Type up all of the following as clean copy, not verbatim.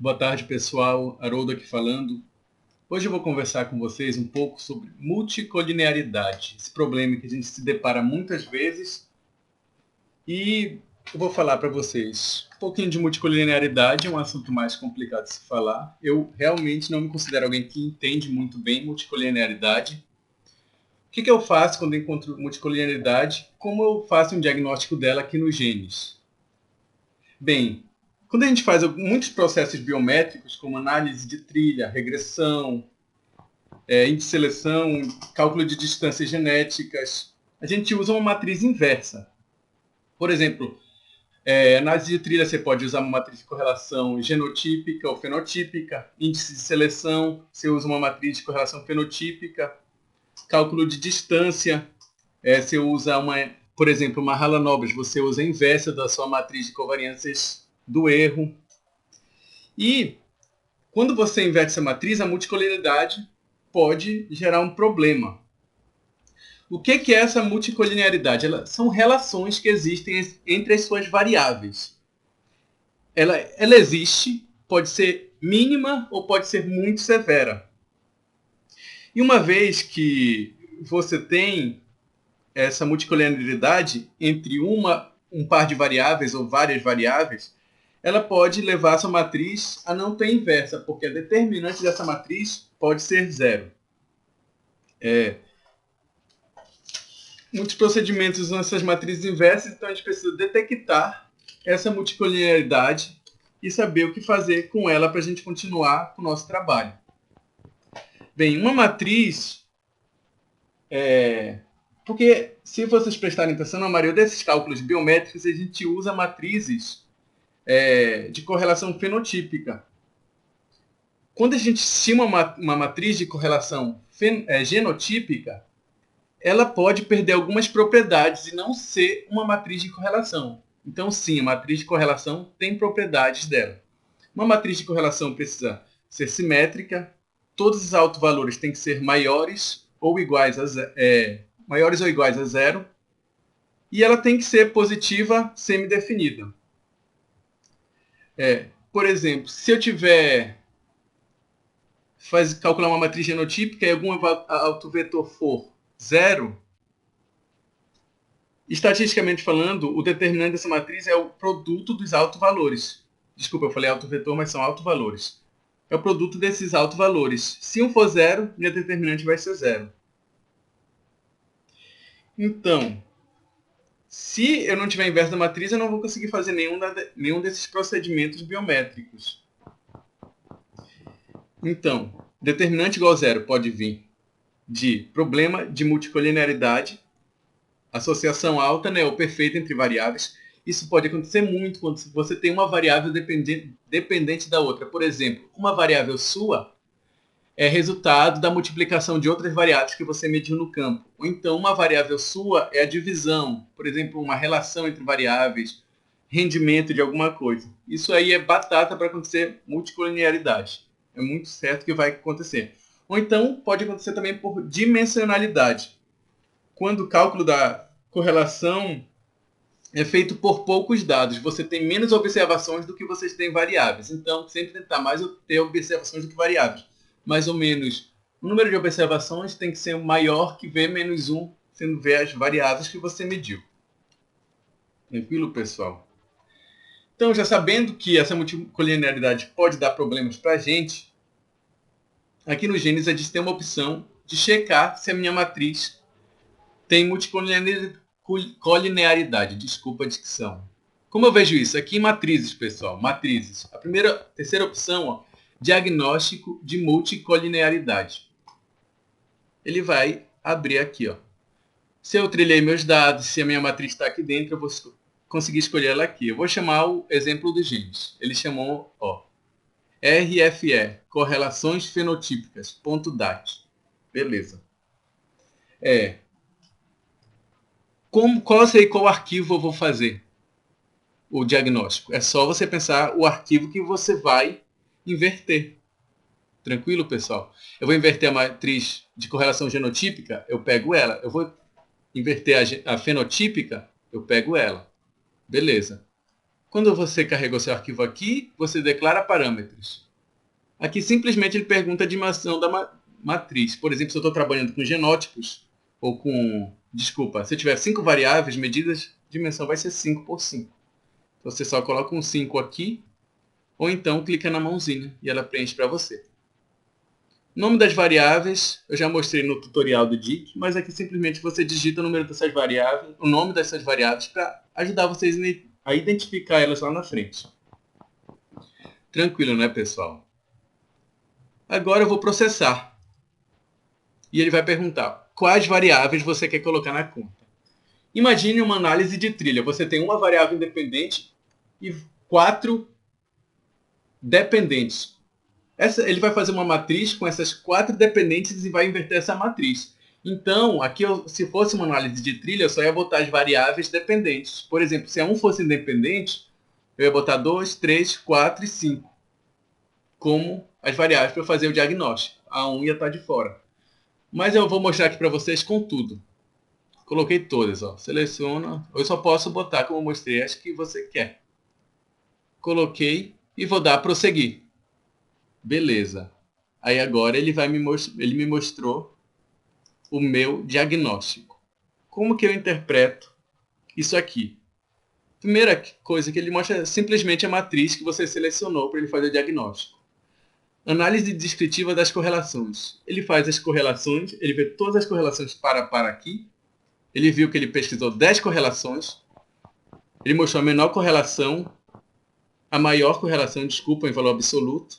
Boa tarde, pessoal. Haroldo aqui falando. Hoje eu vou conversar com vocês um pouco sobre multicolinearidade, esse problema que a gente se depara muitas vezes. E eu vou falar para vocês um pouquinho de multicolinearidade, é um assunto mais complicado de se falar. Eu realmente não me considero alguém que entende muito bem multicolinearidade. O que eu faço quando eu encontro multicolinearidade? Como eu faço um diagnóstico dela aqui nos genes? Bem, quando a gente faz muitos processos biométricos, como análise de trilha, regressão, índice de seleção, cálculo de distâncias genéticas, a gente usa uma matriz inversa. Por exemplo, análise de trilha você pode usar uma matriz de correlação genotípica ou fenotípica, índice de seleção você usa uma matriz de correlação fenotípica, cálculo de distância você usa por exemplo, uma Mahalanobis, você usa a inversa da sua matriz de covariâncias do erro. E quando você inverte essa matriz, a multicolinearidade pode gerar um problema. O que é essa multicolinearidade? São relações que existem entre as suas variáveis. Ela existe, pode ser mínima ou pode ser muito severa. E uma vez que você tem essa multicolinearidade entre um par de variáveis ou várias variáveis, ela pode levar a sua matriz a não ter inversa, porque a determinante dessa matriz pode ser zero. Muitos procedimentos usam essas matrizes inversas, então a gente precisa detectar essa multicolinearidade e saber o que fazer com ela para a gente continuar com o nosso trabalho. Bem, uma matriz porque se vocês prestarem atenção, na maioria desses cálculos biométricos, a gente usa matrizes de correlação fenotípica. Quando a gente estima uma matriz de correlação genotípica, ela pode perder algumas propriedades e não ser uma matriz de correlação. Então, sim, a matriz de correlação tem propriedades dela. Uma matriz de correlação precisa ser simétrica, todos os autovalores têm que ser maiores ou iguais a zero, e ela tem que ser positiva semidefinida. Por exemplo, se eu tiver calcular uma matriz genotípica e algum autovetor for zero, estatisticamente falando, o determinante dessa matriz é o produto dos autovalores. Desculpa, eu falei autovetor, mas são autovalores. É o produto desses autovalores. Se um for zero, minha determinante vai ser zero. Então, se eu não tiver inverso da matriz, eu não vou conseguir fazer nenhum desses procedimentos biométricos. Então, determinante igual a zero pode vir de problema de multicolinearidade, associação alta, né, ou perfeita entre variáveis. Isso pode acontecer muito quando você tem uma variável dependente da outra. Por exemplo, uma variável sua é resultado da multiplicação de outras variáveis que você mediu no campo. Ou então, uma variável sua é a divisão, por exemplo, uma relação entre variáveis, rendimento de alguma coisa. Isso aí é batata para acontecer multicolinearidade. É muito certo que vai acontecer. Ou então, pode acontecer também por dimensionalidade. Quando o cálculo da correlação é feito por poucos dados, você tem menos observações do que vocês têm variáveis. Então, sempre tentar mais ter observações do que variáveis. Mais ou menos, o número de observações tem que ser maior que V menos 1, sendo V as variáveis que você mediu. Tranquilo, pessoal? Então, já sabendo que essa multicolinearidade pode dar problemas para a gente, aqui no Gênesis a gente tem uma opção de checar se a minha matriz tem multicolinearidade. Desculpa a dicção. Como eu vejo isso? Aqui em matrizes, pessoal. Matrizes. Terceira opção, ó, diagnóstico de multicolinearidade. Ele vai abrir aqui, ó. Se eu trilhei meus dados, se a minha matriz está aqui dentro, eu vou conseguir escolher ela aqui. Eu vou chamar o exemplo dos genes. Ele chamou, ó, RFE, correlações fenotípicas, ponto .dat. Beleza. Qual arquivo eu vou fazer o diagnóstico? É só você pensar o arquivo que você vai inverter. Tranquilo, pessoal? Eu vou inverter a matriz de correlação genotípica, eu pego ela. Eu vou inverter a fenotípica, eu pego ela. Beleza. Quando você carregou seu arquivo aqui, você declara parâmetros. Aqui simplesmente ele pergunta a dimensão da matriz. Por exemplo, se eu estou trabalhando com genótipos, ou com... Desculpa, se eu tiver 5 variáveis medidas, a dimensão vai ser 5 por 5. Então, você só coloca um 5 aqui, ou então clica na mãozinha e ela preenche para você. Nome das variáveis, eu já mostrei no tutorial do DIC, mas aqui simplesmente você digita o número dessas variáveis, o nome dessas variáveis para ajudar vocês a identificar elas lá na frente. Tranquilo, né, pessoal? Agora eu vou processar. E ele vai perguntar quais variáveis você quer colocar na conta. Imagine uma análise de trilha. Você tem uma variável independente e 4 dependentes. Ele vai fazer uma matriz com essas 4 dependentes e vai inverter essa matriz. Então, aqui, se fosse uma análise de trilha, eu só ia botar as variáveis dependentes. Por exemplo, se a 1 fosse independente, eu ia botar 2, 3, 4 e 5 como as variáveis para fazer o diagnóstico. A 1 ia estar de fora. Mas eu vou mostrar aqui para vocês com tudo. Coloquei todas. Ó. Seleciona. Eu só posso botar, como eu mostrei, as que você quer. Coloquei e vou dar prosseguir. Beleza. Aí agora ele me mostrou o meu diagnóstico. Como que eu interpreto isso aqui? Primeira coisa que ele mostra é simplesmente a matriz que você selecionou para ele fazer o diagnóstico. Análise descritiva das correlações. Ele faz as correlações, ele vê todas as correlações para aqui. Ele viu que ele pesquisou 10 correlações. Ele mostrou a menor correlação, a maior correlação, desculpa, em valor absoluto,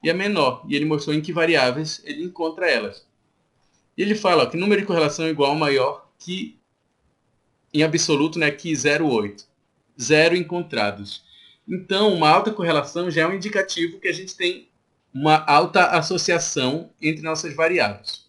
e a menor. E ele mostrou em que variáveis ele encontra elas. E ele fala que número de correlação é igual ao maior que, em absoluto, né, que 0,8. 0 encontrados. Então, uma alta correlação já é um indicativo que a gente tem uma alta associação entre nossas variáveis.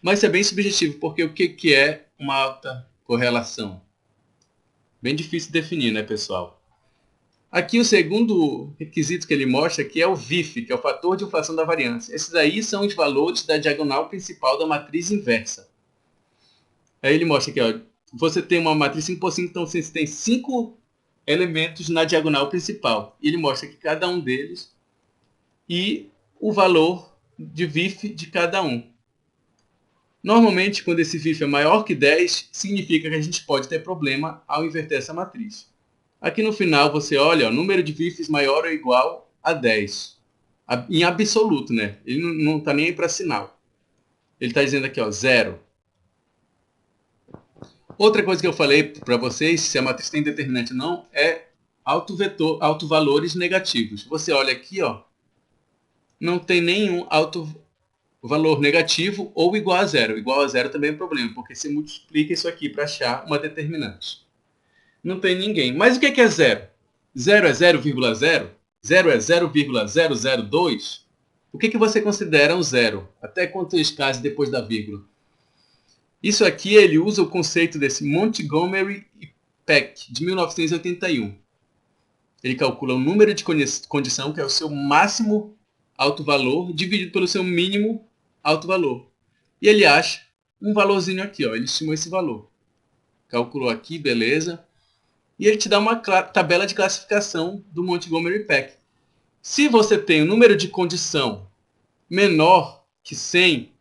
Mas isso é bem subjetivo, porque o que é uma alta correlação? Bem difícil de definir, né, pessoal? Aqui o segundo requisito que ele mostra que é o VIF, que é o fator de inflação da variância. Esses aí são os valores da diagonal principal da matriz inversa. Aí ele mostra aqui, ó, você tem uma matriz 5 por 5, então você tem 5 elementos na diagonal principal. E ele mostra que cada um deles e o valor de VIF de cada um. Normalmente, quando esse VIF é maior que 10, significa que a gente pode ter problema ao inverter essa matriz. Aqui no final você olha, o número de VIFs maior ou igual a 10. Em absoluto, né? Ele não está nem aí para sinal. Ele está dizendo aqui, ó, 0. Outra coisa que eu falei para vocês, se a matriz tem determinante ou não, é autovalores negativos. Você olha aqui, ó, não tem nenhum autovalor negativo ou igual a 0. Igual a 0 também é um problema, porque você multiplica isso aqui para achar uma determinante. Não tem ninguém. Mas o que é 0? 0 é 0,0? 0 é 0,002? O que você considera um zero? Até quantos casos depois da vírgula? Isso aqui ele usa o conceito desse Montgomery e Peck, de 1981. Ele calcula o número de condição, que é o seu máximo alto valor, dividido pelo seu mínimo alto valor. E ele acha um valorzinho aqui, ó. Ele estimou esse valor. Calculou aqui, beleza. E ele te dá uma tabela de classificação do Montgomery Peck. Se você tem um número de condição menor que 100,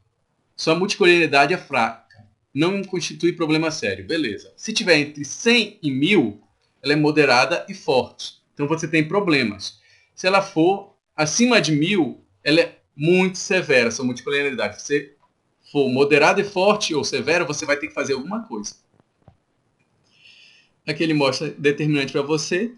sua multicolorialidade é fraca. Não constitui problema sério. Beleza. Se tiver entre 100 e 1000, ela é moderada e forte. Então você tem problemas. Se ela for acima de 1000, ela é muito severa, sua multicolorialidade. Se você for moderada e forte ou severa, você vai ter que fazer alguma coisa. Aqui ele mostra determinante para você.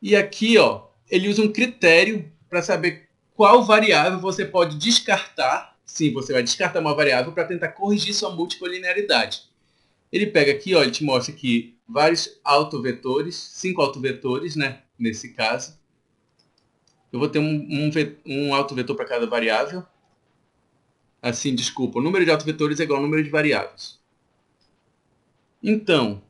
E aqui, ó, ele usa um critério para saber qual variável você pode descartar. Sim, você vai descartar uma variável para tentar corrigir sua multicollinearidade. Ele pega aqui, ó, ele te mostra aqui vários autovetores, 5 autovetores, né, nesse caso. Eu vou ter um autovetor para cada variável. Assim, desculpa, o número de autovetores é igual ao número de variáveis. Então,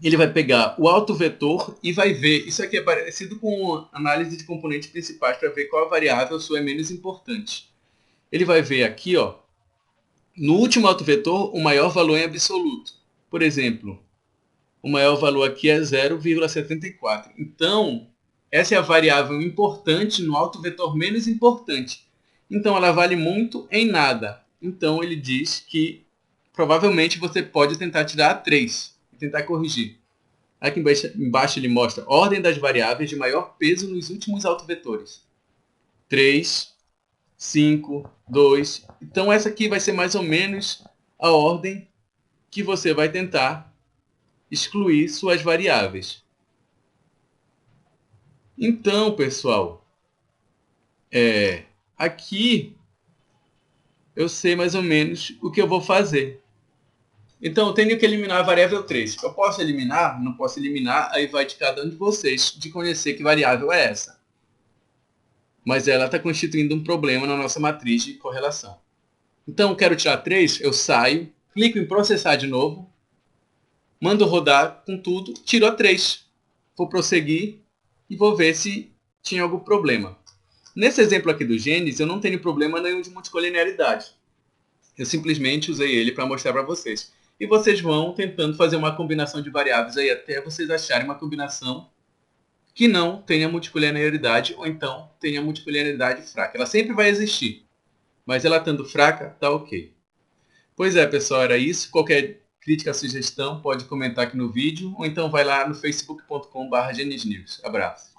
ele vai pegar o autovetor e vai ver, isso aqui é parecido com análise de componentes principais para ver qual variável sua é menos importante. Ele vai ver aqui, ó, no último autovetor, o maior valor em absoluto. Por exemplo, o maior valor aqui é 0,74. Então, essa é a variável importante no autovetor menos importante. Então, ela vale muito em nada. Então, ele diz que provavelmente você pode tentar tirar a 3 e tentar corrigir. Aqui embaixo ele mostra ordem das variáveis de maior peso nos últimos autovetores. 3, 5, 2. Então, essa aqui vai ser mais ou menos a ordem que você vai tentar excluir suas variáveis. Então, pessoal, aqui eu sei mais ou menos o que eu vou fazer. Então, eu tenho que eliminar a variável 3. Eu posso eliminar? Não posso eliminar, aí vai de cada um de vocês de conhecer que variável é essa. Mas ela está constituindo um problema na nossa matriz de correlação. Então, eu quero tirar 3, eu saio, clico em processar de novo, mando rodar com tudo, tiro a 3. Vou prosseguir e vou ver se tinha algum problema. Nesse exemplo aqui do Gênesis, eu não tenho problema nenhum de multicolinearidade. Eu simplesmente usei ele para mostrar para vocês. E vocês vão tentando fazer uma combinação de variáveis aí até vocês acharem uma combinação que não tenha multicolinearidade ou então tenha multicolinearidade fraca. Ela sempre vai existir, mas ela estando fraca, tá ok. Pois é, pessoal, era isso. Qualquer crítica, sugestão, pode comentar aqui no vídeo ou então vai lá no facebook.com/genisnews. Abraço.